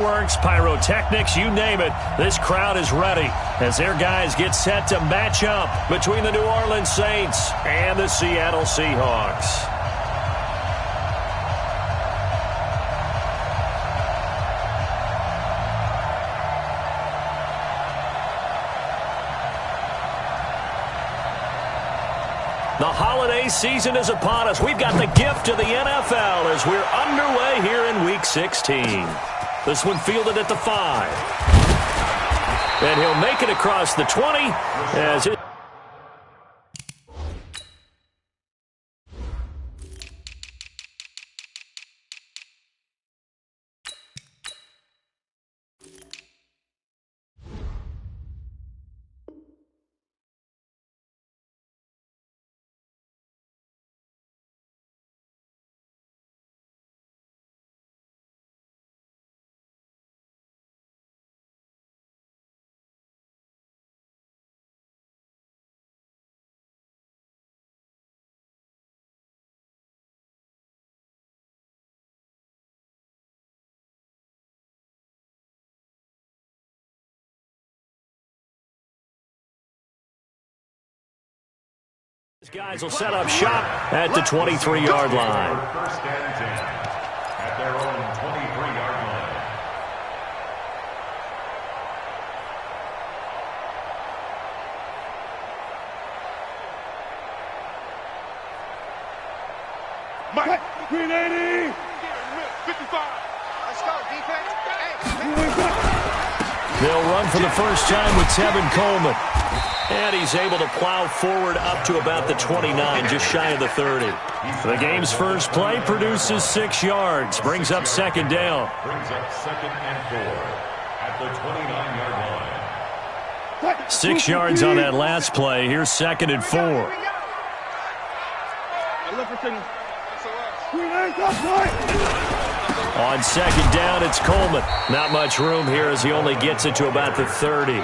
Works, pyrotechnics, you name it. This crowd is ready as their guys get set to match up between the New Orleans Saints and the Seattle Seahawks. The holiday season is upon us. We've got the gift of the NFL as we're underway here in Week 16. This one fielded at the 5. And he'll make it across the 20 as it... These guys will set up shop at the 23-yard line. First and 10 at their own 23-yard line. Mike, green 80. 55. Let's go, defense. They'll run for the first time with Tevin Coleman. And he's able to plow forward up to about the 29, just shy of the 30. The game's first play produces 6 yards, brings up second down. Brings up second and 4 at the 29-yard line. 6 yards on that last play. Here's second and 4. On second down, it's Coleman. Not much room here as he only gets it to about the 30.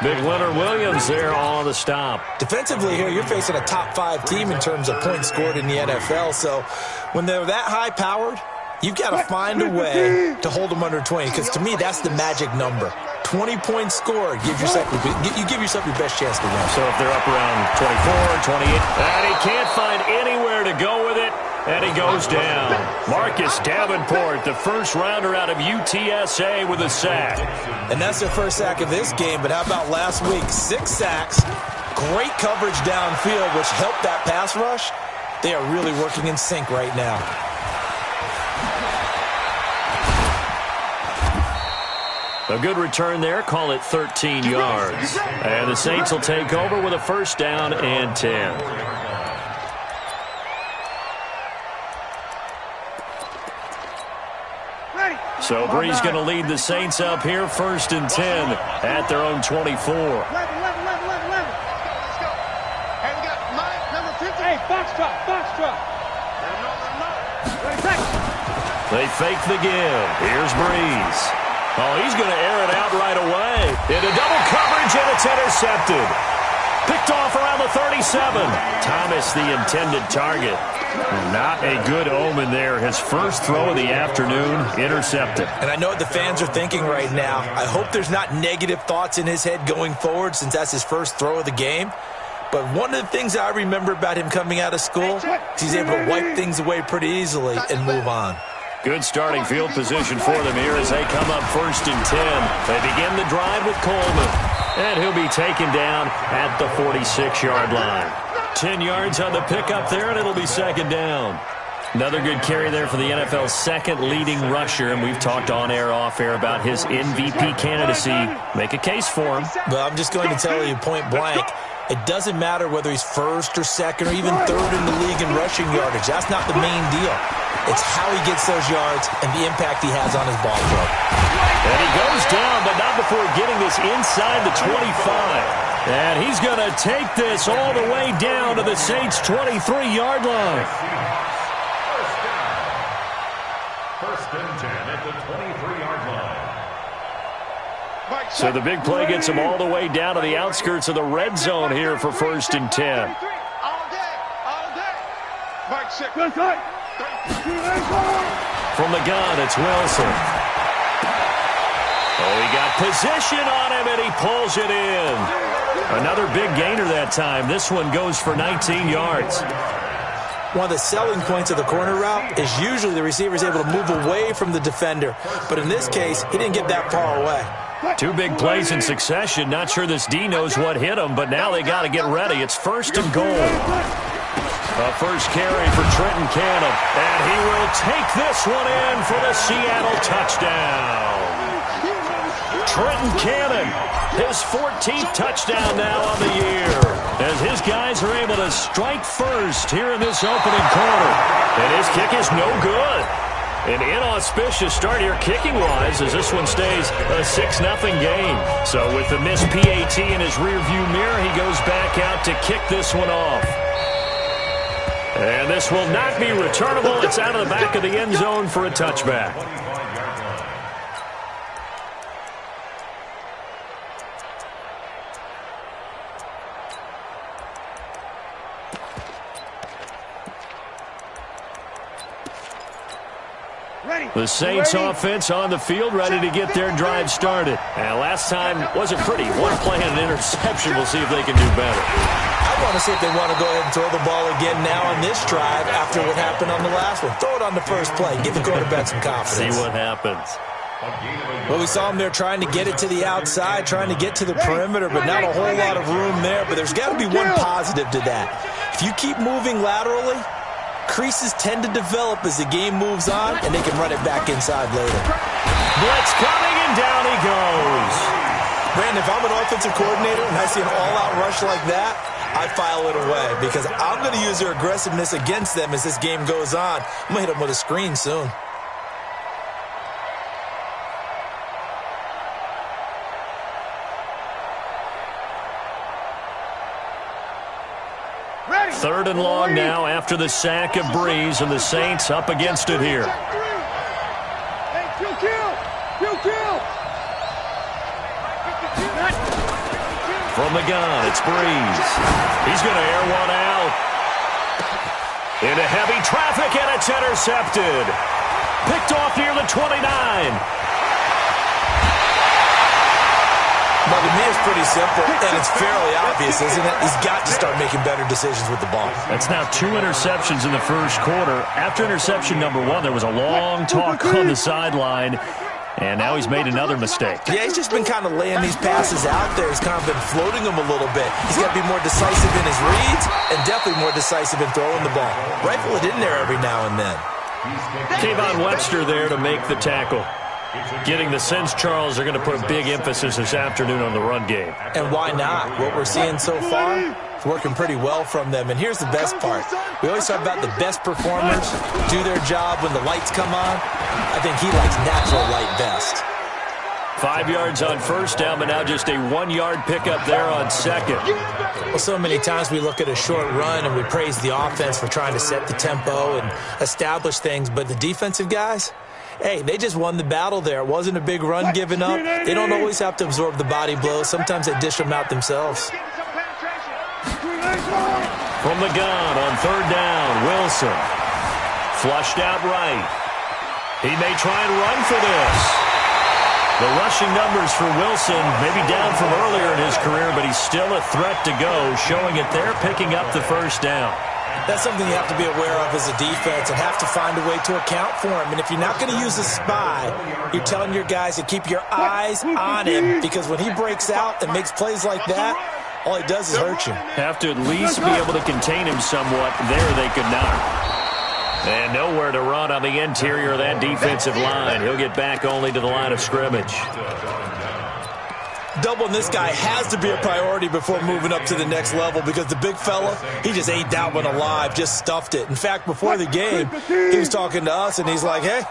Big Leonard Williams there on the stop. Defensively here, you're facing a top-5 team in terms of points scored in the NFL. So when they're that high-powered, you've got to find a way to hold them under 20. Because to me, that's the magic number. 20 points scored. You give yourself your best chance to win. So if they're up around 24, 28, and he can't find anywhere to go with it, and he goes down. Marcus Davenport, the first rounder out of UTSA with a sack. And that's their first sack of this game, but how about last week? 6 sacks, great coverage downfield, which helped that pass rush. They are really working in sync right now. A good return there, call it 13 yards. And the Saints will take over with a first down and 10. So Bree's going to lead the Saints up here, first and 10 at their own 24. Let's go. Hey, we got Mike, number 50. Hey, box drop. They fake the give. Here's Breeze. Oh, he's going to air it out right away. Into double coverage, and it's intercepted. Picked off around the 37. Thomas, the intended target. Not a good omen there. His first throw of the afternoon, intercepted. And I know what the fans are thinking right now. I hope there's not negative thoughts in his head going forward since that's his first throw of the game. But one of the things I remember about him coming out of school is he's able to wipe things away pretty easily and move on. Good starting field position for them here as they come up first and 10. They begin the drive with Coleman. And he'll be taken down at the 46-yard line. 10 yards on the pickup there, and it'll be second down. Another good carry there for the NFL's second leading rusher, and we've talked on air, off air about his MVP candidacy. Make a case for him. Well, I'm just going to tell you point blank, it doesn't matter whether he's first or second or even third in the league in rushing yardage. That's not the main deal. It's how he gets those yards and the impact he has on his ball club. And he goes down, but not before getting this inside the 25. And he's going to take this all the way down to the Saints' 23-yard line. First and 10 at the 23-yard line. So the big play gets him all the way down to the outskirts of the red zone here for first and 10. All day. Mike, From the gun, it's Wilson. got position on him, and he pulls it in. Another big gainer that time. This one goes for 19 yards. One of the selling points of the corner route is usually the receiver is able to move away from the defender. But in this case, he didn't get that far away. Two big plays in succession. Not sure this D knows what hit him, but now they got to get ready. It's 1st and goal. A first carry for Trenton Cannon. And he will take this one in for the Seattle touchdown. Trenton Cannon, his 14th touchdown now on the year, as his guys are able to strike first here in this opening quarter. And his kick is no good. An inauspicious start here kicking-wise as this one stays a 6-0 game. So with the missed PAT in his rearview mirror, he goes back out to kick this one off. And this will not be returnable. It's out of the back of the end zone for a touchback. The Saints offense on the field, ready to get their drive started. And last time wasn't pretty. One play and an interception. We'll see if they can do better. I want to see if they want to go ahead and throw the ball again now on this drive after what happened on the last one. Throw it on the first play. Give the quarterback some confidence. See what happens. Well, we saw him there trying to get it to the outside, trying to get to the perimeter, but not a whole lot of room there. But there's got to be one positive to that. If you keep moving laterally, creases tend to develop as the game moves on, and they can run it back inside later. Blitz coming, and down he goes. Brandon, if I'm an offensive coordinator and I see an all-out rush like that, I file it away because I'm going to use their aggressiveness against them as this game goes on. I'm going to hit them with a screen soon. Third and long now after the sack of Breeze, and the Saints up against it here. From the gun, it's Breeze. He's going to air one out. Into heavy traffic, and it's intercepted. Picked off near the 29. But to me, it's pretty simple, and it's fairly obvious, isn't it? He's got to start making better decisions with the ball. That's now 2 interceptions in the first quarter. After interception number 1, there was a long talk on the sideline, and now he's made another mistake. Yeah, he's just been kind of laying these passes out there. He's kind of been floating them a little bit. He's got to be more decisive in his reads and definitely more decisive in throwing the ball. Rifle it in there every now and then. Kayvon Webster there to make the tackle. Getting the sense, Charles, are going to put a big emphasis this afternoon on the run game. And why not? What we're seeing so far is working pretty well from them. And here's the best part. We always talk about the best performers do their job when the lights come on. I think he likes natural light best. 5 yards on first down, but now just a 1-yard pickup there on second. Well, so many times we look at a short run and we praise the offense for trying to set the tempo and establish things. But the defensive guys, hey, they just won the battle there. It wasn't a big run given up. They don't always have to absorb the body blows. Sometimes they dish them out themselves. From the gun on third down, Wilson. Flushed out right. He may try and run for this. The rushing numbers for Wilson maybe down from earlier in his career, but he's still a threat to go, showing it there, picking up the first down. That's something you have to be aware of as a defense and have to find a way to account for him. And if you're not going to use a spy, you're telling your guys to keep your eyes on him, because when he breaks out and makes plays like that, all he does is hurt you. Have to at least be able to contain him somewhat. There they could not. And nowhere to run on the interior of that defensive line. He'll get back only to the line of scrimmage. Doubling this guy has to be a priority before moving up to the next level, because the big fella, he just ate that one alive, just stuffed it. In fact, before the game, he was talking to us, and he's like, hey,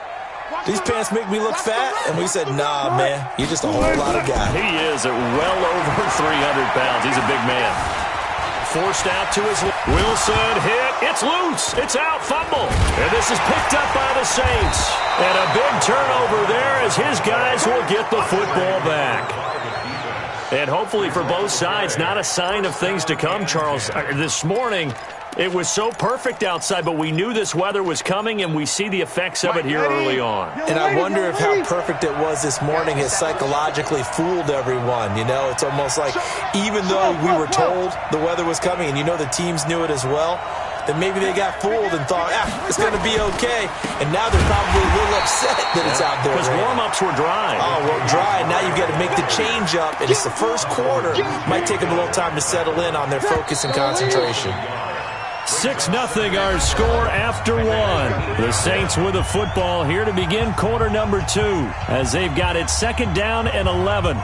these pants make me look fat? And we said, nah, man, you're just a whole lot of guy. He is at well over 300 pounds. He's a big man. Forced out to his Wilson hit. It's loose. It's out. Fumble. And this is picked up by the Saints. And a big turnover there as his guys will get the football back. And hopefully for both sides, not a sign of things to come, Charles. This morning, It was so perfect outside, but we knew this weather was coming, and we see the effects of it here early on. And I wonder if how perfect it was this morning has psychologically fooled everyone. You know, it's almost like even though we were told the weather was coming, and you know the teams knew it as well, then maybe they got fooled and thought, it's going to be okay. And now they're probably a little upset that it's out there. Because warm-ups were dry. Oh, well, dry. Now you've got to make the change up. And it's the first quarter. Might take them a little time to settle in on their focus and concentration. 6-0 our score after one. The Saints with the football here to begin quarter number 2 as they've got it 2nd down and 11.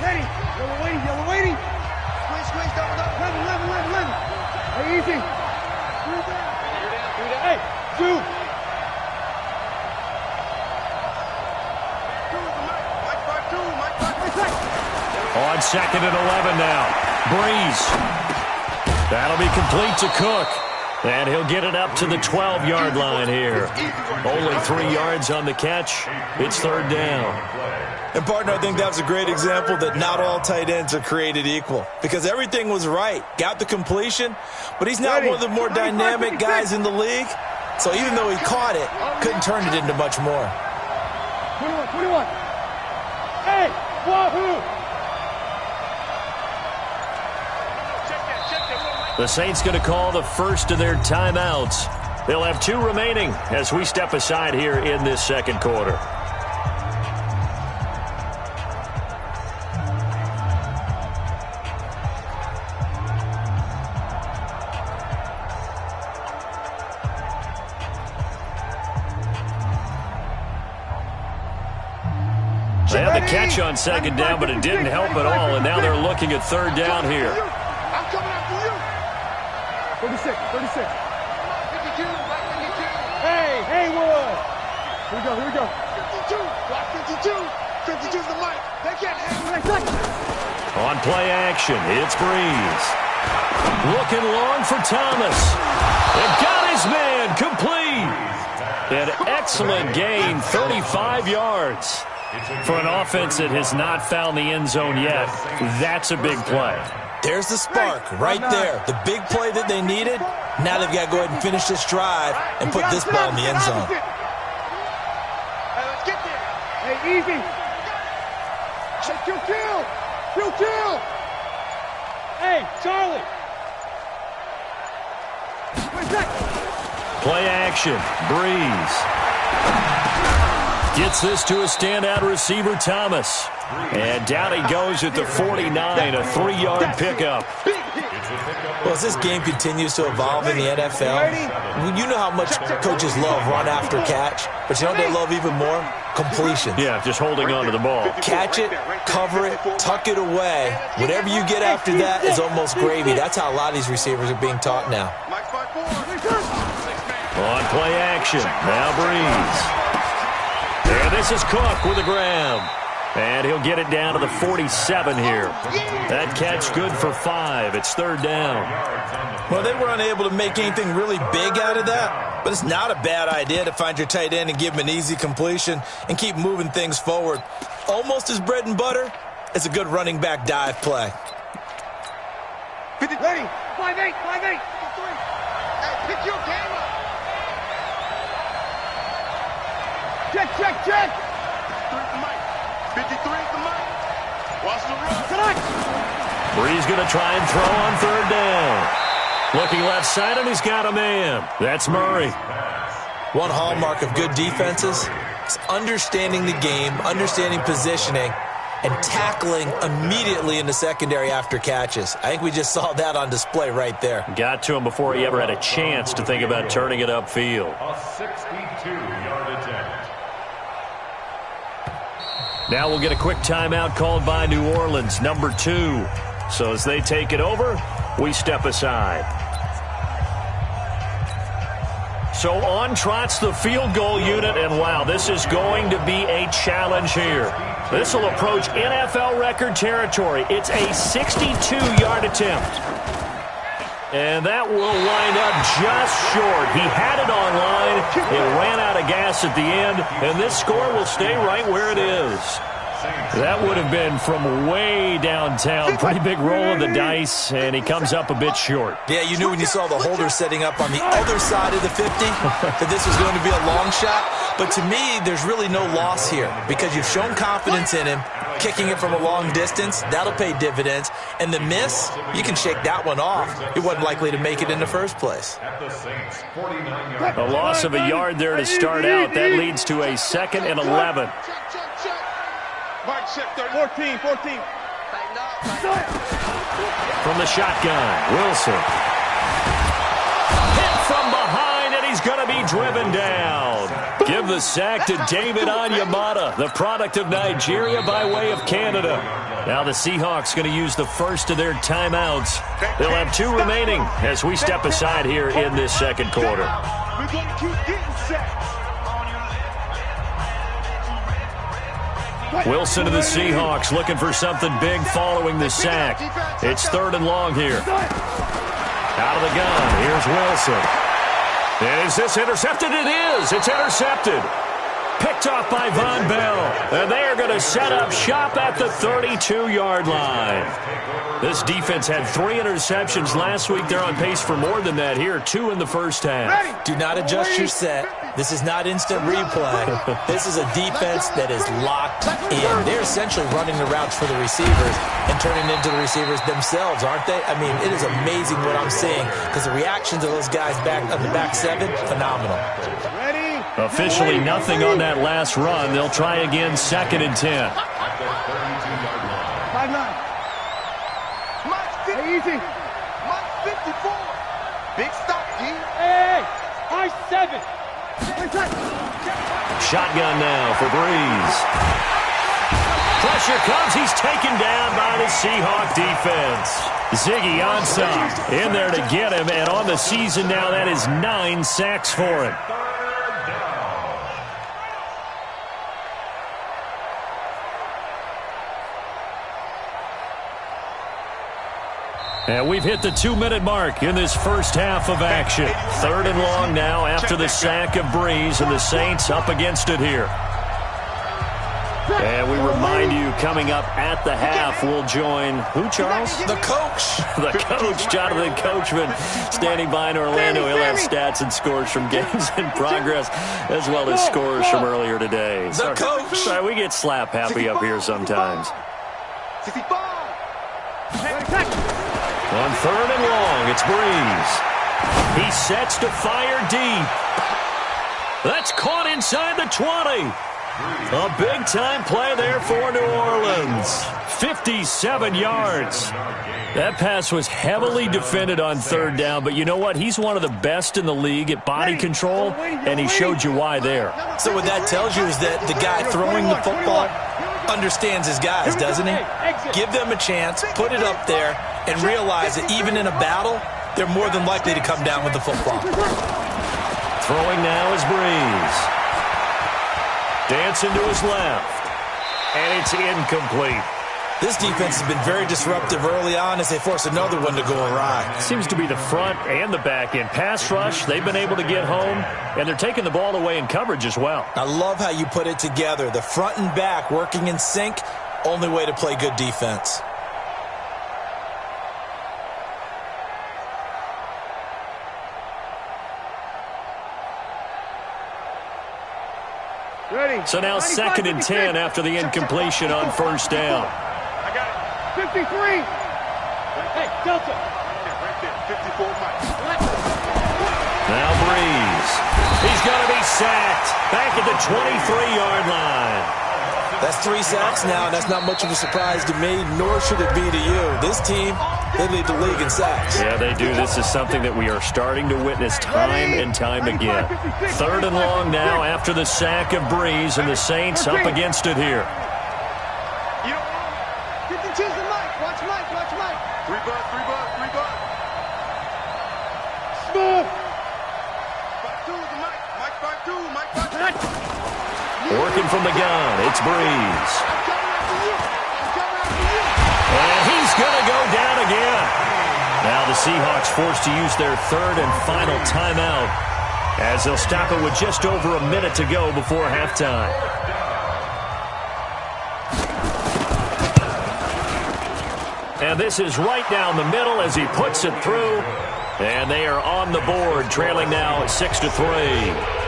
Ready. Yellow waiting. Squeeze, double. 11. Hey, easy. Hey, 2. On 2nd and 11 now. Breeze. That'll be complete to Cook. And he'll get it up to the 12-yard line here. Only 3 yards on the catch. It's 3rd down. And, partner, I think that was a great example that not all tight ends are created equal. Because everything was right. Got the completion, but he's not one of the more dynamic guys in the league. So even though he caught it, couldn't turn it into much more. 21. Hey, wahoo! The Saints going to call the first of their timeouts. They'll have 2 remaining as we step aside here in this 2nd quarter. They had the catch on 2nd down, but it didn't help at all, and now they're looking at 3rd down here. I'm coming after you. 36. 52. Hey, Haywood. Here we go. 52. Block 52. 52's the mic. They can't handle it. On play action, it's Breeze. Looking long for Thomas. It got his man complete. An excellent gain, 35 yards. For an offense that has not found the end zone yet, that's a big play. There's the spark right there. The big play that they needed. Now they've got to go ahead and finish this drive and put this ball in the end zone. Hey, let's get there. Hey, easy. Kill. Hey, Charlie. Play action, Breeze. Gets this to a standout receiver, Thomas. And down he goes at the 49, a 3-yard pickup. Well, as this game continues to evolve in the NFL, you know how much coaches love run after catch, but you know what they love even more? Completion. Yeah, just holding on to the ball. Catch it, cover it, tuck it away. Whatever you get after that is almost gravy. That's how a lot of these receivers are being taught now. On play action, now Breeze. And this is Cook with a grab. And he'll get it down to the 47 here. That catch good for 5. It's 3rd down. Well, they were unable to make anything really big out of that, but it's not a bad idea to find your tight end and give him an easy completion and keep moving things forward. Almost as bread and butter as a good running back dive play. Ready. 5-8. Hey, pick your game up. Check. 53 is the mic. Watch the run. Tonight. Breeze going to try and throw on 3rd down. Looking left side, and he's got a man. That's Murray. One hallmark of good defenses is understanding the game, understanding positioning, and tackling immediately in the secondary after catches. I think we just saw that on display right there. Got to him before he ever had a chance to think about turning it upfield. A 62-yard attempt. Now we'll get a quick timeout called by New Orleans, number 2. So as they take it over, we step aside. So on trots the field goal unit, and wow, this is going to be a challenge here. This will approach NFL record territory. It's a 62-yard attempt. And that will wind up just short. He had it on line. It ran out of gas at the end, and this score will stay right where it is. That would have been from way downtown. Pretty big roll of the dice, and he comes up a bit short. Yeah, you knew when you saw the holder setting up on the other side of the 50 that this was going to be a long shot. But to me, there's really no loss here because you've shown confidence in him. Kicking it from a long distance, that'll pay dividends. And the miss, you can shake that one off. It wasn't likely to make it in the first place. A loss of a yard there to start out. That leads to a 2nd and 11. 14. From the shotgun, Wilson. Hit from behind, and he's going to be driven down. Give the sack to David Onyemata, the product of Nigeria by way of Canada. Now the Seahawks going to use the first of their timeouts. They'll have 2 remaining as we step aside here in this second quarter. We're going to keep getting sacks. Wilson to the Seahawks looking for something big following the sack. It's 3rd and long here. Out of the gun, here's Wilson. And is this intercepted? It is. It's intercepted. Picked off by Von Bell. And they are going to set up shop at the 32-yard line. This defense had 3 interceptions last week. They're on pace for more than that here. 2 in the first half. Do not adjust your set. This is not instant replay. This is a defense that is locked in. They're essentially running the routes for the receivers and turning into the receivers themselves, aren't they? I mean, it is amazing what I'm seeing because the reactions of those guys back on the back 7, phenomenal. Officially nothing on that last run. They'll try again 2nd and 10. 5-9. Easy. Mike 54. Big stop, D. Hey, high 7. Shotgun now for Breeze. Pressure comes. He's taken down by the Seahawk defense. Ziggy Ansah in there to get him, and on the season now, that is 9 sacks for him. And we've hit the 2-minute mark in this first half of action. 3rd and long now after the sack of Breeze, and the Saints up against it here. And we remind you, coming up at the half, we'll join who, Charles? The coach. The coach, Jonathan Coachman, standing by in Orlando. He'll have stats and scores from games in progress, as well as scores from earlier today. The coach. Sorry, we get slap happy up here sometimes. 65. On 3rd and long, it's Breeze. He sets to fire deep. That's caught inside the 20. A big-time play there for New Orleans. 57 yards. That pass was heavily defended on 3rd down, but you know what? He's one of the best in the league at body control, and he showed you why there. So what that tells you is that the guy throwing the football understands his guys, doesn't he? Give them a chance, put it up there, and realize that even in a battle, they're more than likely to come down with the football. Throwing now is Breeze. Dancing to his left. And it's incomplete. This defense has been very disruptive early on as they force another one to go awry. Seems to be the front and the back end. Pass rush, they've been able to get home, and they're taking the ball away in coverage as well. I love how you put it together. The front and back working in sync, only way to play good defense. Ready. So now 2nd and 10 after the incompletion on 1st down. I got it. 53. Hey, Delta. Right there. 54 Mike. Now Breeze. He's going to be sacked back at the 23-yard line. That's 3 sacks now, and that's not much of a surprise to me, nor should it be to you. This team, they lead the league in sacks. Yeah, they do. This is something that we are starting to witness time and time again. 3rd and long now after the sack of Breeze, and the Saints up against it here. 52's the Mike. Watch Mike. Watch Mike. 3 bucks. 3 bucks. 3 bucks. Smooth. 52's the Mike. Mike 52. Mike 52. Working from the gun, it's Breeze. And he's going to go down again. Now the Seahawks forced to use their 3rd and final timeout as they'll stop it with just over a minute to go before halftime. And this is right down the middle as he puts it through. And they are on the board, trailing now 6-3.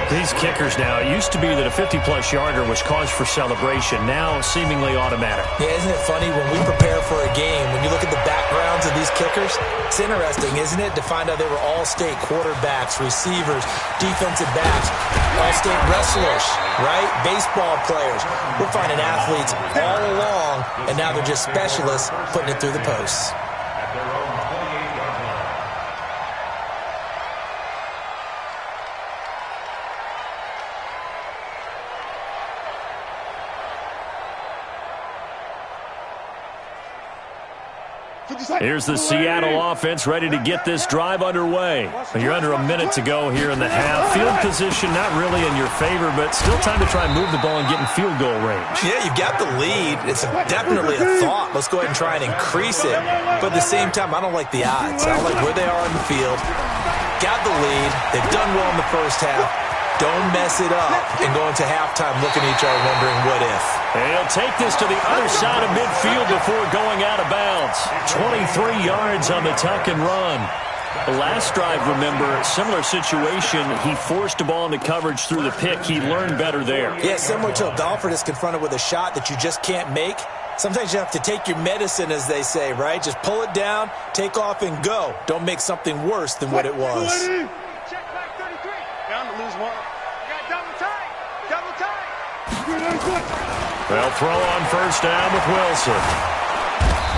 These kickers now, it used to be that a 50-plus yarder was cause for celebration. Now, seemingly automatic. Yeah, isn't it funny when we prepare for a game, when you look at the backgrounds of these kickers, it's interesting, isn't it, to find out they were all-state quarterbacks, receivers, defensive backs, all-state wrestlers, right? Baseball players. We're finding athletes all along, and now they're just specialists putting it through the posts. At their own 28-yard line. Here's the Seattle offense ready to get this drive underway. You're under a minute to go here in the half. Field position not really in your favor, but still time to try and move the ball and get in field goal range. Yeah, you've got the lead. It's definitely a thought. Let's go ahead and try and increase it. But at the same time, I don't like the odds. I don't like where they are on the field. Got the lead. They've done well in the first half. Don't mess it up and go into halftime looking at each other wondering what if. And he'll take this to the other side of midfield before going out of bounds. 23 yards on the tuck and run. The last drive, remember, similar situation. He forced the ball into coverage through the pick. He learned better there. Yeah, similar to a golfer that's confronted with a shot that you just can't make. Sometimes you have to take your medicine, as they say, right? Just pull it down, take off, and go. Don't make something worse than what it was. Check back 33. Down to lose one. You got double time. Double time. They'll throw on first down with Wilson.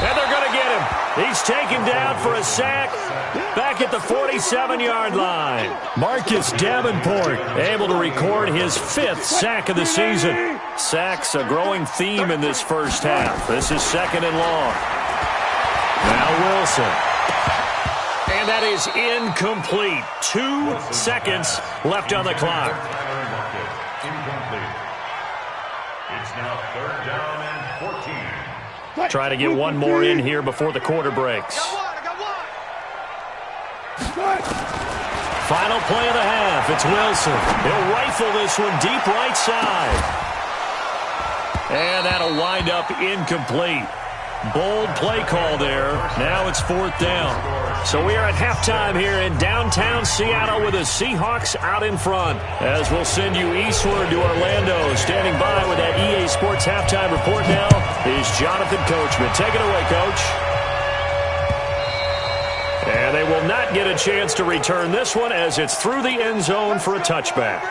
And they're going to get him. He's taken down for a sack back at the 47-yard line. Marcus Davenport able to record his 5th sack of the season. Sacks a growing theme in this first half. This is 2nd and long. Now Wilson. And that is incomplete. 2 seconds left on the clock. Incomplete. It's now 3rd down and 14. Try to get one more in here before the quarter breaks. I got one. Final play of the half. It's Wilson. He'll rifle this one deep right side. And that'll wind up incomplete. Bold play call there. Now it's 4th down. So we are at halftime here in downtown Seattle with the Seahawks out in front. As we'll send you eastward to Orlando. Standing by with that EA Sports halftime report now is Jonathan Coachman. Take it away, Coach. And they will not get a chance to return this one as it's through the end zone for a touchback.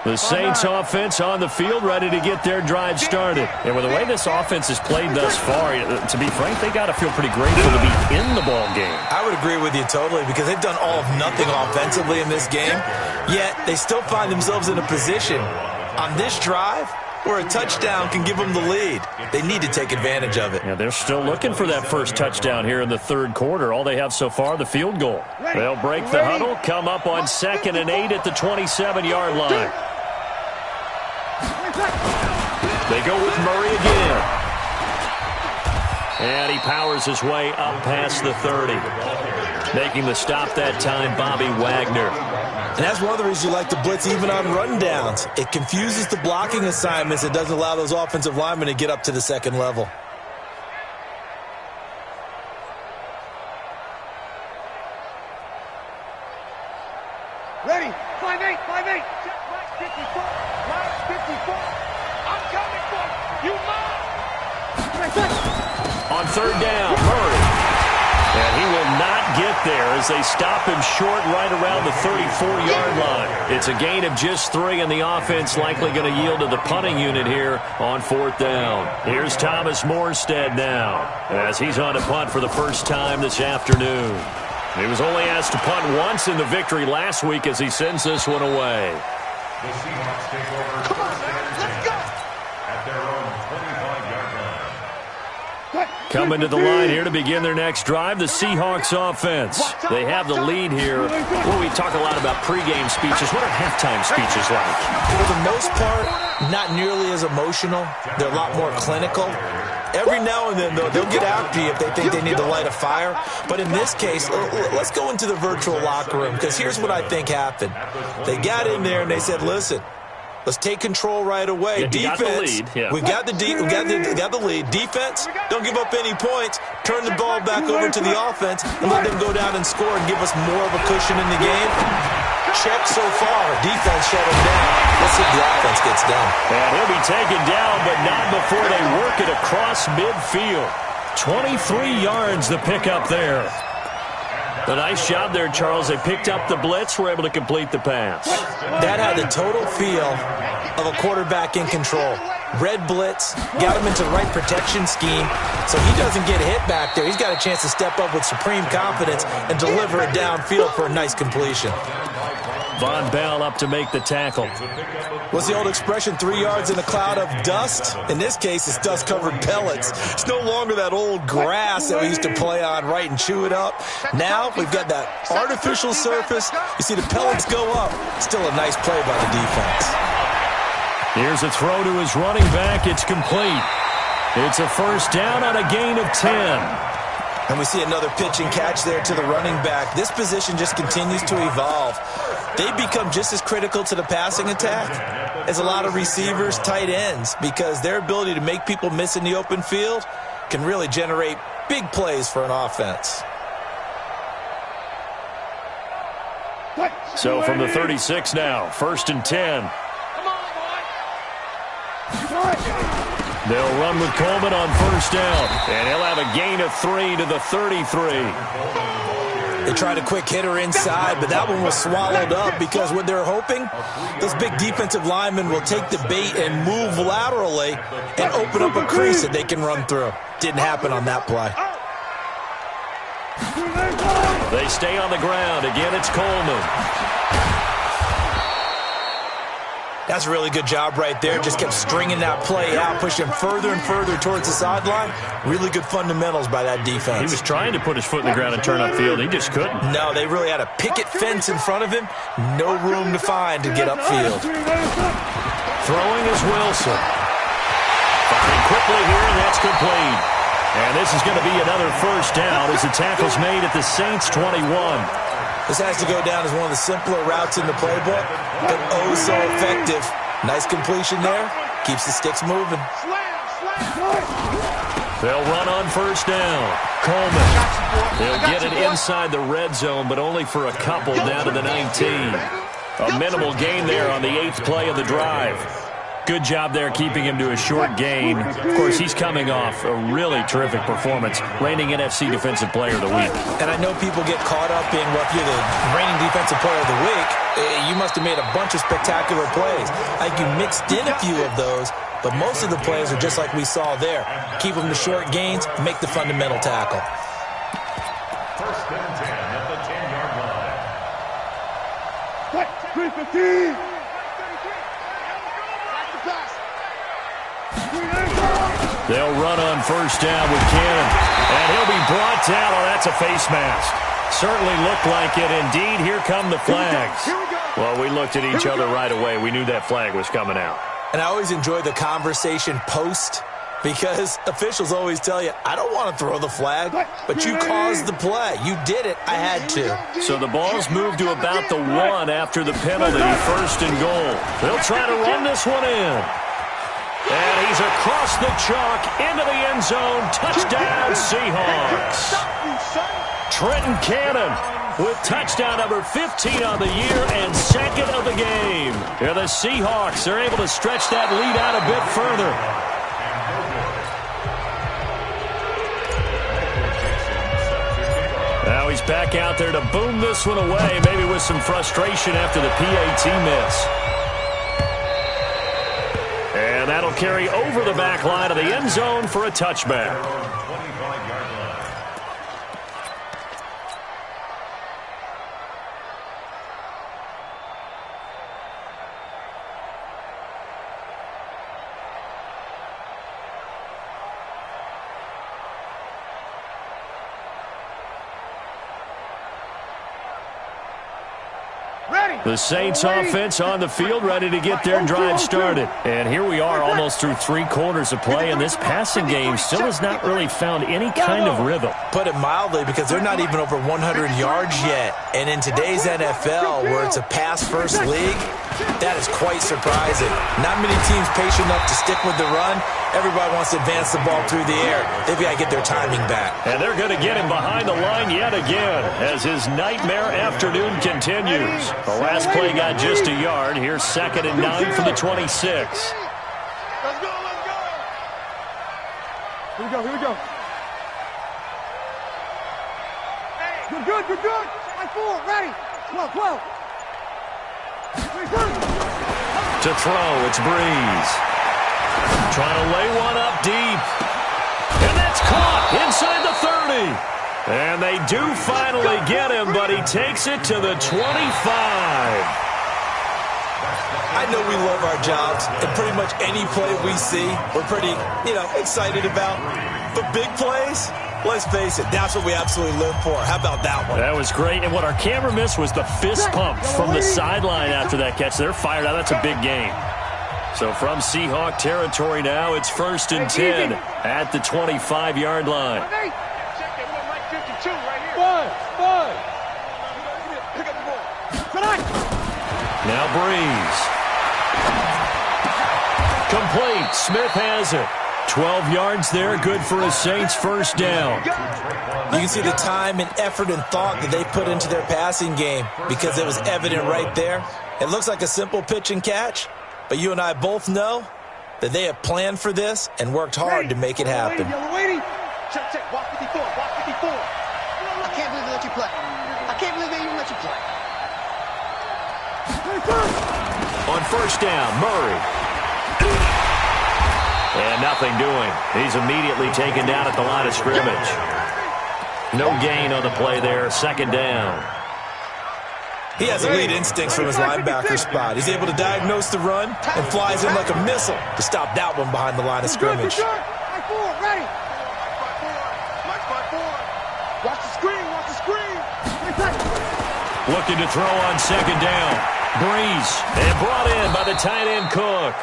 The Saints offense on the field ready to get their drive started. And with the way this offense has played thus far, to be frank, they got to feel pretty grateful to be in the ball game. I would agree with you totally because they've done all of nothing offensively in this game, yet they still find themselves in a position on this drive where a touchdown can give them the lead. They need to take advantage of it. Yeah, they're still looking for that first touchdown here in the 3rd quarter. All they have so far, the field goal. They'll break the huddle, come up on 2nd and 8 at the 27-yard line. They go with Murray again. And he powers his way up past the 30. Making the stop that time, Bobby Wagner. And that's one of the reasons you like to blitz even on rundowns. It confuses the blocking assignments. It doesn't allow those offensive linemen to get up to the 2nd level. Ready. 5-8. 5-8. Check right 54. Right 54. I'm coming for you. On 3rd down, Murray. And he will not get there as they stop him short right around the 34-yard line. It's a gain of just 3, and the offense likely going to yield to the punting unit here on 4th down. Here's Thomas Morstead now as he's on to punt for the first time this afternoon. He was only asked to punt once in the victory last week as he sends this one away. The Seahawks take over. Come on, man. Let's go. At their own 25-yard line. Coming to the line here to begin their next drive, the Seahawks offense. They have the lead here. Well, we talk a lot about pregame speeches. What are halftime speeches like? For the most part, not nearly as emotional. They're a lot more clinical. Every now and then, though, they'll get after you if they think they need to light a fire. But in this case, let's go into the virtual locker room, because here's what I think happened. They got in there and they said, listen, let's take control right away. Defense, we got the lead. Defense, don't give up any points. Turn the ball back over to the offense and let them go down and score and give us more of a cushion in the game. Check so far. Defense shut him down. Let's see if the offense gets done. And he'll be taken down, but not before they work it across midfield. 23 yards the pickup there. A nice job there, Charles. They picked up the blitz, were able to complete the pass. That had the total feel of a quarterback in control. Red blitz, got him into the right protection scheme, so he doesn't get hit back there. He's got a chance to step up with supreme confidence and deliver it downfield for a nice completion. Von Bell up to make the tackle. What's the old expression, 3 yards in a cloud of dust? In this case, it's dust-covered pellets. It's no longer that old grass that we used to play on, right, and chew it up. Now we've got that artificial surface. You see the pellets go up. Still a nice play by the defense. Here's a throw to his running back. It's complete. It's a first down on a gain of 10. And we see another pitch and catch there to the running back. This position just continues to evolve. They become just as critical to the passing attack as a lot of receivers, tight ends, because their ability to make people miss in the open field can really generate big plays for an offense. So from the 36 now, first and 10. They'll run with Coleman on first down, and he'll have a gain of 3 to the 33. They tried a quick hitter inside, but that one was swallowed up because what they're hoping, those big defensive linemen will take the bait and move laterally and open up a crease that they can run through. Didn't happen on that play. They stay on the ground. Again, it's Coleman. That's a really good job right there. Just kept stringing that play out, pushing further and further towards the sideline. Really good fundamentals by that defense. He was trying to put his foot in the ground and turn upfield. He just couldn't. No, they really had a picket fence in front of him. No room to find to get upfield. Throwing is Wilson. Firing quickly here, and that's complete. And this is going to be another first down as the tackle's made at the Saints' 21. This has to go down as one of the simpler routes in the playbook, but oh so effective. Nice completion there. Keeps the sticks moving. They'll run on first down. Coleman. They'll get it inside the red zone, but only for a couple down to the 19. A minimal gain there on the 8th play of the drive. Good job there keeping him to a short gain. Of course, he's coming off a really terrific performance, reigning NFC Defensive Player of the Week. And I know people get caught up in, well, if you're the reigning Defensive Player of the Week, you must have made a bunch of spectacular plays. I think you mixed in a few of those, but most of the plays are just like we saw there. Keep them to short gains, make the fundamental tackle. First and 10 at the 10-yard line. 315. They'll run on first down with Cannon. And he'll be brought down. Oh, that's a face mask. Certainly looked like it. Indeed, here come the flags. Well, we looked at each other right away. We knew that flag was coming out. And I always enjoy the conversation post, because officials always tell you, I don't want to throw the flag, but you caused the play. You did it. I had to. So the ball's moved to about the 1 after the penalty. First and goal. They'll try to run this one in. And he's across the chalk into the end zone. Touchdown, Seahawks. Trenton Cannon with touchdown number 15 on the year and second of the game. Here the Seahawks are able to stretch that lead out a bit further. Now he's back out there to boom this one away, maybe with some frustration after the PAT miss. And that'll carry over the back line of the end zone for a touchback. Ready. The Saints offense on the field, ready to get their drive started. And here we are almost through 3 quarters of play, and this passing game still has not really found any kind of rhythm. Put it mildly, because they're not even over 100 yards yet. And in today's NFL, where it's a pass-first league, that is quite surprising. Not many teams patient enough to stick with the run. Everybody wants to advance the ball through the air. They've got to get their timing back. And they're going to get him behind the line yet again as his nightmare afternoon continues. The last play got just a yard. Here's 2nd and 9 for the 26. Let's go, let's go. Here we go, here we go. Good, good, good, good. 5-4, ready. 12. To throw, it's Breeze. Trying to lay one up deep. And that's caught inside the 30. And they do finally get him, but he takes it to the 25. I know we love our jobs, and pretty much any play we see, we're pretty, excited about. But big plays, let's face it, that's what we absolutely live for. How about that one? That was great, and what our camera missed was the fist pump from the sideline after that catch. They're fired out. That's a big game. So from Seahawk territory now, it's 1st and 10 at the 25-yard line. Now Breeze. Complete. Smith has it. 12 yards there, good for a Saints first down. You can see the time and effort and thought that they put into their passing game because it was evident right there. It looks like a simple pitch and catch, but you and I both know that they have planned for this and worked hard to make it happen. Check, walk 54, walk 54. I can't believe they let you play. I can't believe they even let you play. On first down, Murray. And nothing doing. He's immediately taken down at the line of scrimmage. No gain on the play there. 2nd down. He has elite instincts from his linebacker spot. He's able to diagnose the run and flies in like a missile to stop that one behind the line of scrimmage. Ready. Watch the screen, watch the screen. Looking to throw on 2nd down. Breeze. And brought in by the tight end Cook.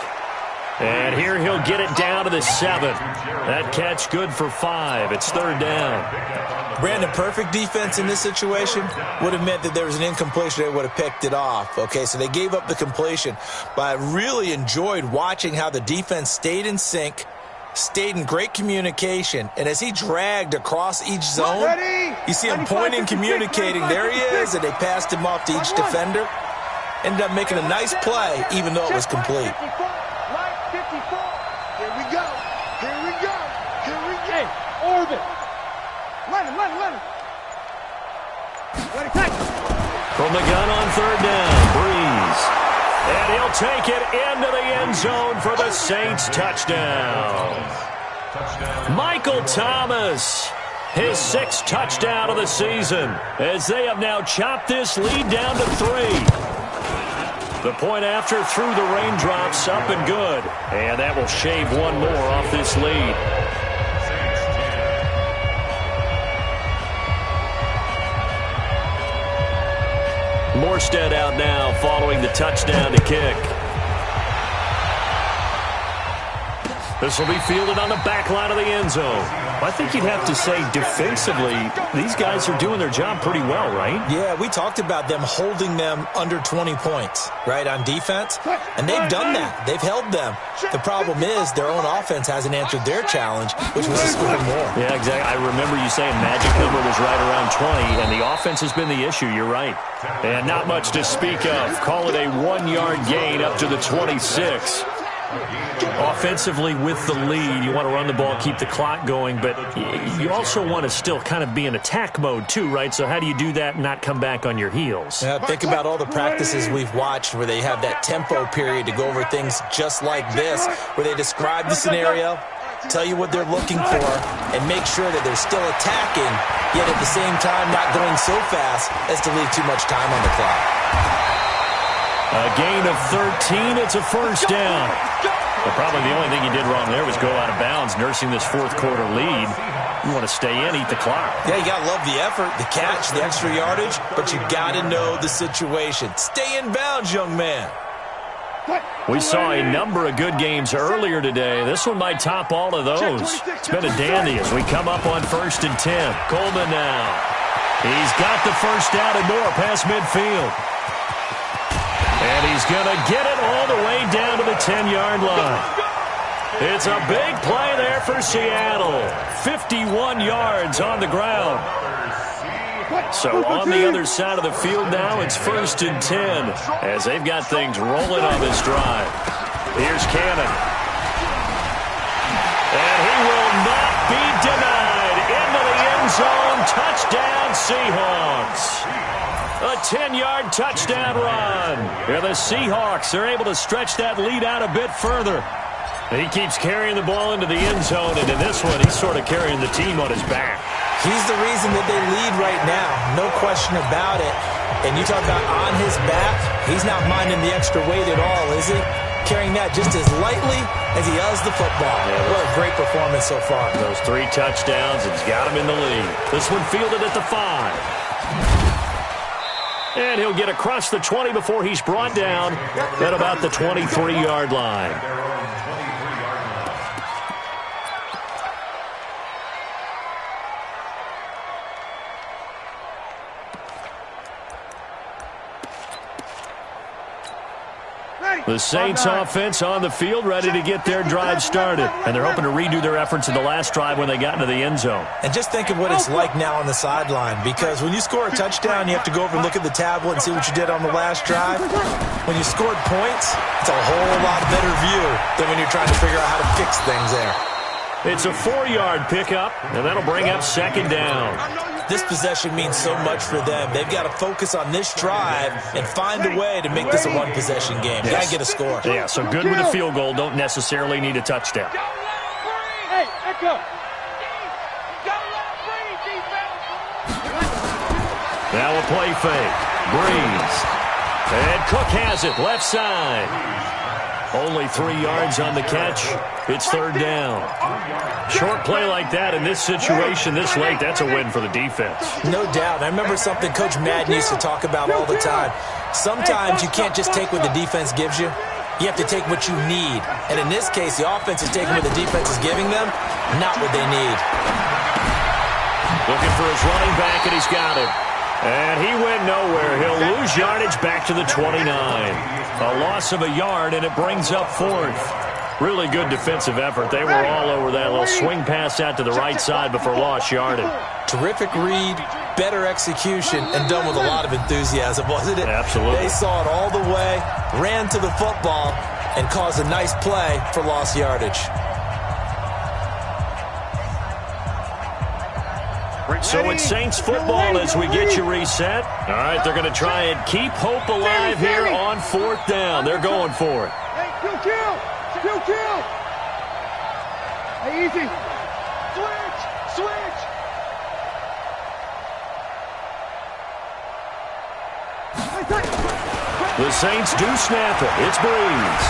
And here he'll get it down to the 7. That catch good for 5. It's 3rd down. Brandon, perfect defense in this situation would have meant that there was an incompletion. They would have picked it off. Okay, so they gave up the completion. But I really enjoyed watching how the defense stayed in sync, stayed in great communication, and as he dragged across each zone, you see him pointing, communicating. There he is, and they passed him off to each defender. Ended up making a nice play, even though it was complete. From the gun on 3rd down, Breeze. And he'll take it into the end zone for the Saints touchdown. Michael Thomas, his 6th touchdown of the season, as they have now chopped this lead down to 3. The point after through the raindrops, up and good. And that will shave one more off this lead. Morstead out now following the touchdown to kick. This will be fielded on the back line of the end zone. I think you'd have to say defensively, these guys are doing their job pretty well, right? Yeah, we talked about them holding them under 20 points, right, on defense. And they've done that. They've held them. The problem is their own offense hasn't answered their challenge, which was to score more. Yeah, exactly. I remember you saying magic number was right around 20, and the offense has been the issue. You're right. And not much to speak of. Call it a 1-yard gain up to the 26. Offensively with the lead, you want to run the ball, keep the clock going, but you also want to still kind of be in attack mode too, right? So how do you do that and not come back on your heels? Yeah, think about all the practices we've watched where they have that tempo period to go over things just like this, where they describe the scenario, tell you what they're looking for, and make sure that they're still attacking, yet at the same time not going so fast as to leave too much time on the clock. A gain of 13. It's a first down. But probably the only thing he did wrong there was go out of bounds, nursing this fourth quarter lead. You want to stay in, eat the clock. Yeah, you got to love the effort, the catch, the extra yardage, but you got to know the situation. Stay in bounds, young man. We saw a number of good games earlier today. This one might top all of those. It's been a dandy as we come up on 1st and 10. Coleman now. He's got the first down and more past midfield. And he's going to get it all the way down to the 10-yard line. It's a big play there for Seattle. 51 yards on the ground. So on the other side of the field now, it's 1st and 10 as they've got things rolling on this drive. Here's Cannon. And he will not be denied. Into the end zone. Touchdown, Seahawks. A 10-yard touchdown run. And the Seahawks are able to stretch that lead out a bit further. He keeps carrying the ball into the end zone, and in this one, he's sort of carrying the team on his back. He's the reason that they lead right now, no question about it. And you talk about on his back, he's not minding the extra weight at all, is he? Carrying that just as lightly as he does the football. Yeah, what a great performance so far. Those 3 touchdowns, it's got him in the lead. This one fielded at the 5. And he'll get across the 20 before he's brought down at about the 23-yard line. The Saints offense on the field, ready to get their drive started. And they're hoping to redo their efforts in the last drive when they got into the end zone. And just think of what it's like now on the sideline, because when you score a touchdown, you have to go over and look at the tablet and see what you did on the last drive. When you scored points, it's a whole lot better view than when you're trying to figure out how to fix things there. It's a 4-yard pickup, and that'll bring up 2nd down. This possession means so much for them. They've got to focus on this drive and find a way to make this a one-possession game. Got to get a score. Yeah, so good with a field goal. Don't necessarily need a touchdown. Hey, Echo. Now a play fake. Breeze. And Cook has it, left side. Only 3 yards on the catch. It's 3rd down. Short play like that in this situation this late, that's a win for the defense. No doubt. I remember something Coach Madden used to talk about all the time. Sometimes you can't just take what the defense gives you. You have to take what you need. And in this case, the offense is taking what the defense is giving them, not what they need. Looking for his running back, and he's got it. And he went nowhere. He'll lose yardage back to the 29. A loss of a yard, and it brings up 4th. Really good defensive effort. They were all over that little swing pass out to the right side before lost yardage. Terrific read, better execution, and done with a lot of enthusiasm, wasn't it? Absolutely. They saw it all the way, ran to the football, and caused a nice play for lost yardage. So it's Saints football as we get you reset. All right, they're going to try and keep hope alive here on 4th down. They're going for it. Hey, kill. Hey, easy. Switch. The Saints do snap it. It's Breeze.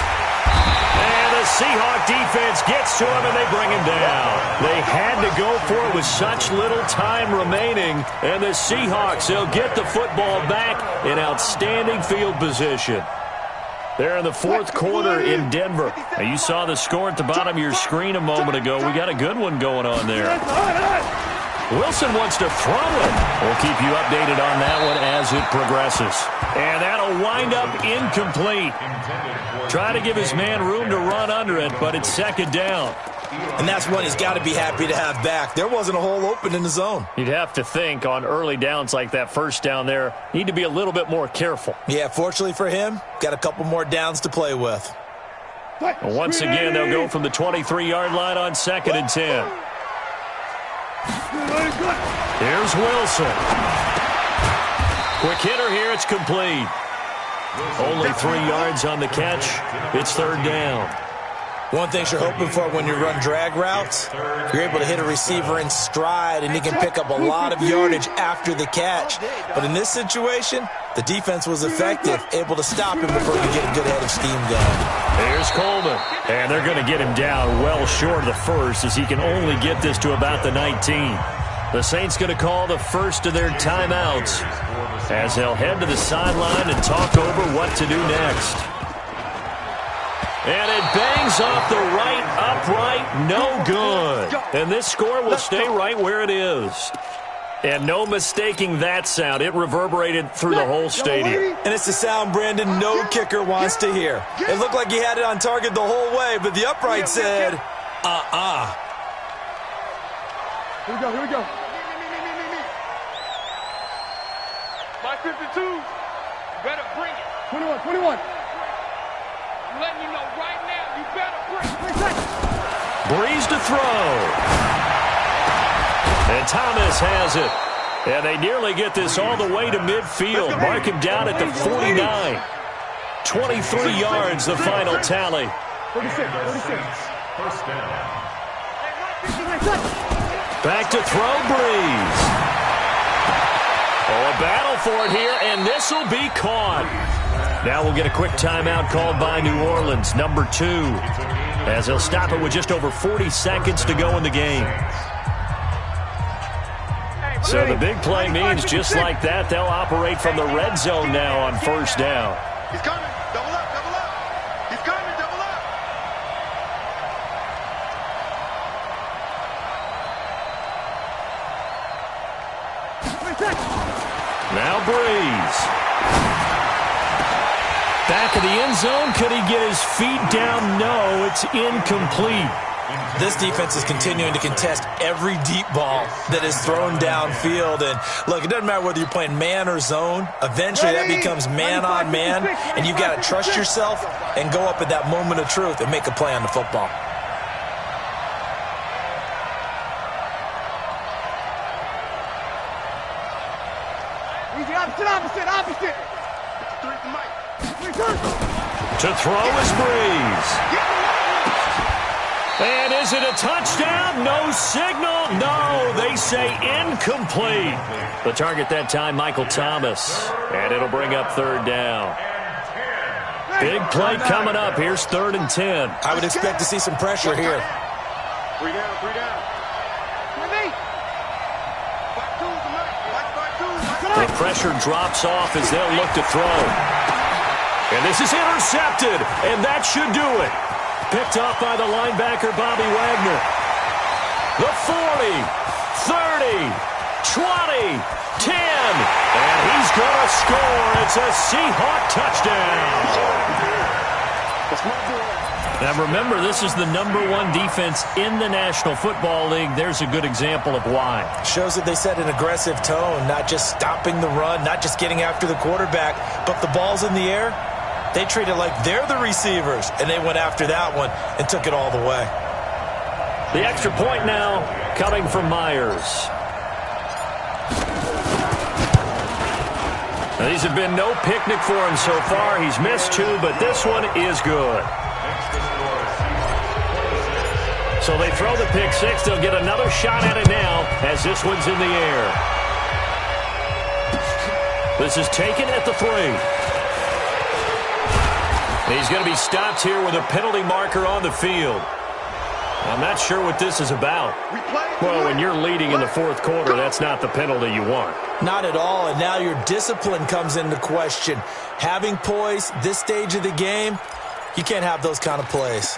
And the Seahawk defense gets to him, and they bring him down. They had to go for it with such little time remaining. And the Seahawks, they'll get the football back in outstanding field position. They're in the 4th quarter in Denver. Now, you saw the score at the bottom of your screen a moment ago. We got a good one going on there. Wilson wants to throw it. We'll keep you updated on that one as it progresses. And that'll wind up incomplete. Try to give his man room to run under it, but it's 2nd down. And that's one he's got to be happy to have back. There wasn't a hole open in the zone. You'd have to think on early downs like that 1st down there, need to be a little bit more careful. Yeah, fortunately for him, got a couple more downs to play with. Well, once again, they'll go from the 23-yard line on 2nd and 10. Here's Wilson. Quick hitter here, it's complete. Only 3 yards on the catch. It's 3rd down. One thing you're hoping for when you run drag routes, you're able to hit a receiver in stride, and he can pick up a lot of yardage after the catch. But in this situation, the defense was effective, able to stop him before you get a good head of steam going. Here's Coleman. And they're going to get him down well short of the first as he can only get this to about the 19. The Saints going to call the first of their timeouts as they'll head to the sideline and talk over what to do next. And it bangs off the right upright. No good. And this score will stay right where it is. And no mistaking that sound. It reverberated through the whole stadium. And it's the sound, Brandon, no kicker wants to hear. It looked like he had it on target the whole way, but the upright said, Here we go, here we go. My 52, you better bring it. 21, 21. I'm letting you know right now, you better bring it. Breeze to throw. And Thomas has it. And they nearly get this all the way to midfield. Mark him down at the 49. 23 yards, the final tally. 36, 36. First down. Back to throw, Breeze. Oh, a battle for it here, and this will be caught. Now we'll get a quick timeout called by New Orleans, number 2, as they'll stop it with just over 40 seconds to go in the game. So the big play means just like that, they'll operate from the red zone now on first down. He's coming. Double up, double up. He's coming, double up. Now Breeze. Back of the end zone. Could he get his feet down? No, it's incomplete. This defense is continuing to contest every deep ball that is thrown downfield. And, look, it doesn't matter whether you're playing man or zone. Eventually, that becomes man on man, and you've got to trust yourself and go up at that moment of truth and make a play on the football. Easy, opposite. To throw is Breeze. And is it a touchdown? No signal. No, they say incomplete. The target that time, Michael Thomas. And it'll bring up third down. Big play coming up. Here's 3rd and 10. I would expect to see some pressure here. 3 down, 3 down. The pressure drops off as they'll look to throw. And this is intercepted, and that should do it. Picked off by the linebacker, Bobby Wagner. The 40, 30, 20, 10. And he's going to score. It's a Seahawk touchdown. Now remember, this is the #1 defense in the National Football League. There's a good example of why. Shows that they set an aggressive tone, not just stopping the run, not just getting after the quarterback, but the ball's in the air. They treat it like they're the receivers, and they went after that one and took it all the way. The extra point now coming from Myers. Now, these have been no picnic for him so far. He's missed 2, but this one is good. So they throw the pick 6. They'll get another shot at it now as this one's in the air. This is taken at the 3. He's going to be stopped here with a penalty marker on the field. I'm not sure what this is about. Well, when you're leading in the 4th quarter, that's not the penalty you want. Not at all, and now your discipline comes into question. Having poise this stage of the game, you can't have those kind of plays.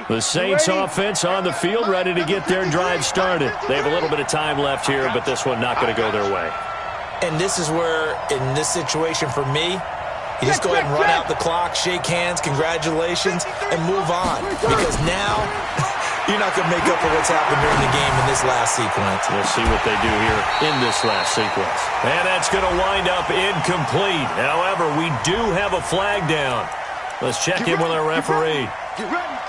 The Saints offense on the field, ready to get their drive started. They have a little bit of time left here, but this one not going to go their way. And this is where, in this situation for me, you just go ahead and run out the clock, shake hands, congratulations, and move on. Because now, you're not going to make up for what's happened during the game in this last sequence. We'll see what they do here in this last sequence. And that's going to wind up incomplete. However, we do have a flag down. Let's check in with our referee. Get ready.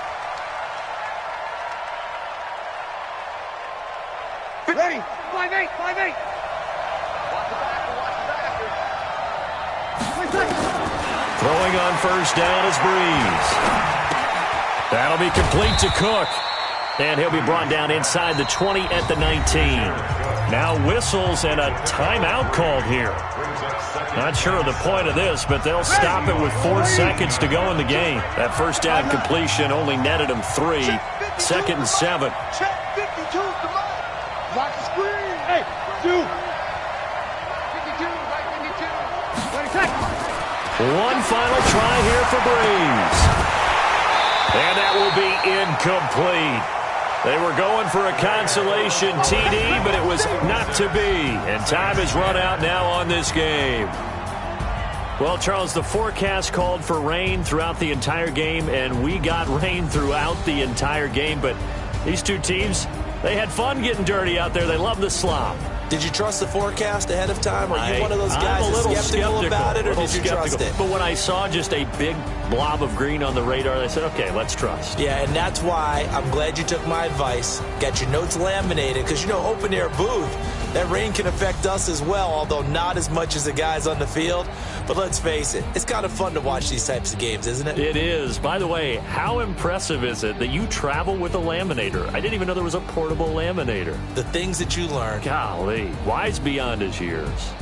Ready. 5-8, 5-8. Throwing on first down is Breeze. That'll be complete to Cook. And he'll be brought down inside the 20 at the 19. Now whistles and a timeout called here. Not sure of the point of this, but they'll stop it with 4 seconds to go in the game. That first down completion only netted them 3. 2nd and 7. Check 52's the line. Watch the screen. Hey, 2. 52, right 52. 20 seconds. One final try here for Breeze. And that will be incomplete. They were going for a consolation TD, but it was not to be. And time has run out now on this game. Well, Charles, the forecast called for rain throughout the entire game, and we got rain throughout the entire game. But these two teams, they had fun getting dirty out there. They love the slop. Did you trust the forecast ahead of time? Are you one of those guys that's skeptical about it, or did you trust it? But when I saw just a big blob of green on the radar, I said, okay, let's trust. Yeah, and that's why I'm glad you took my advice. Got your notes laminated, because, you know, open-air booth, that rain can affect us as well, although not as much as the guys on the field. But let's face it, it's kind of fun to watch these types of games, isn't it? It is. By the way, how impressive is it that you travel with a laminator? I didn't even know there was a portable laminator. The things that you learn. Golly, wise beyond his years.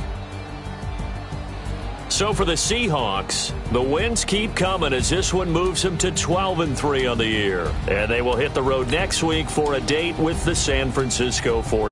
So for the Seahawks, the wins keep coming as this one moves them to 12-3 on the year. And they will hit the road next week for a date with the San Francisco 49ers.